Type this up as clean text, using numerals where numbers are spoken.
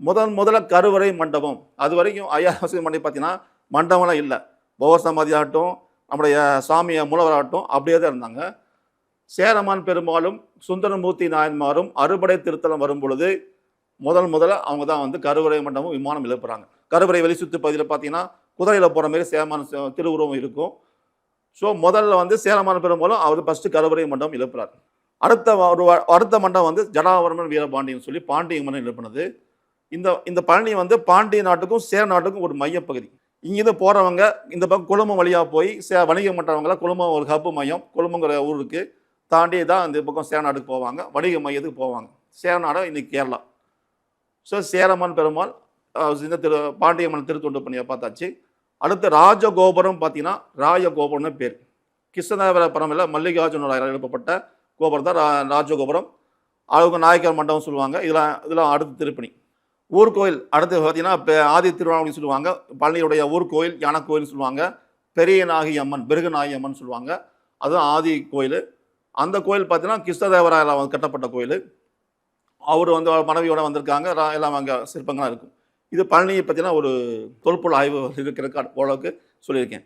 முதல்ல கருவறை மண்டபம். அது வரைக்கும் 5000 வருஷத்துக்கு முன்னாடி பார்த்தீங்கன்னா, மண்டபம்லாம் இல்ல. பௌவர் சமாதி ஆகட்டும், நம்முடைய சாமி மூலவராகட்டும் அப்படியே தான் இருந்தாங்க. சேரமான் பெருமாளும், சுந்தரமூர்த்தி நாயன்மாரும் அறுபடை திருத்தலம் வரும்பொழுது, முதல்ல அவங்க தான் வந்து கருவறை மண்டபம், விமானம் எழுப்புறாங்க. கருவறை வெளிச்சுத்து பகுதியில பார்த்தீங்கன்னா, குதிரையில போற மாரி சேரமான் திருவுருவம் இருக்கும். ஸோ முதல்ல வந்து சேரமான் பெருமாளும் அவர் ஃபர்ஸ்ட்டு கருவறை மண்டபம் எழுப்புறார். அடுத்த மண்டபம் வந்து ஜடாவர்மன் வீரபாண்டியன் சொல்லி பாண்டிய மன்னன் எழுப்புனது. இந்த பழனி வந்து பாண்டிய நாட்டுக்கும் சேர நாட்டுக்கும் ஒரு மையப்பகுதி. இங்கிருந்து போறவங்க இந்த பக்கம் கொழும்பு வழியா போய் வணிகம் பண்றவங்கலாம் கொழும்பு ஒரு ஹப் மையம், கொழும்புங்கிற ஊருக்கு தாண்டி தான் இந்த பக்கம் சேர நாட்டுக்கு போவாங்க. வணிக மையத்துக்கு போவாங்க. சேர நாடு இன்னைக்கு கேரளா. ஸோ சேரமான் பெருமாள் இந்த பாண்டிய மன்னன் திருத்தொண்டு பணியை பார்த்தாச்சு. அடுத்து ராஜகோபுரம் பார்த்தீங்கன்னா, ராயகோபுரம்னு பேர். கிருஷ்ணதேவர பரம்பரையில் மல்லிகார்ஜுனராயர் எழுப்பப்பட்ட கோபுரம் தான் ராஜகோபுரம். அவங்க நாயக்கர் மண்டபம் சொல்லுவாங்க. இதெல்லாம் அடுத்து திருப்பணி. ஊர்கோயில் அடுத்து பார்த்தீங்கன்னா, இப்போ ஆதி திருவாரூர்னு சொல்லுவாங்க. பழனியுடைய ஊர்கோயில் யானைக்கோயில்னு சொல்லுவாங்க. பெரிய நாகி அம்மன், பிருகநாயகி அம்மன் சொல்லுவாங்க. அதுவும் ஆதி கோயில். அந்த கோயில் பார்த்தீங்கன்னா, கிருஷ்ணதேவராயரால் கட்டப்பட்ட கோயில். அவர் வந்து மனைவியோட வந்திருக்காங்க. எல்லாம் அங்கே சிற்பங்கள்லாம் இருக்கும். இது பழனியை பற்றின ஒரு தொல்பொருள் ஆய்வு இருக்கிற ஓரளவுக்கு சொல்லியிருக்கேன்.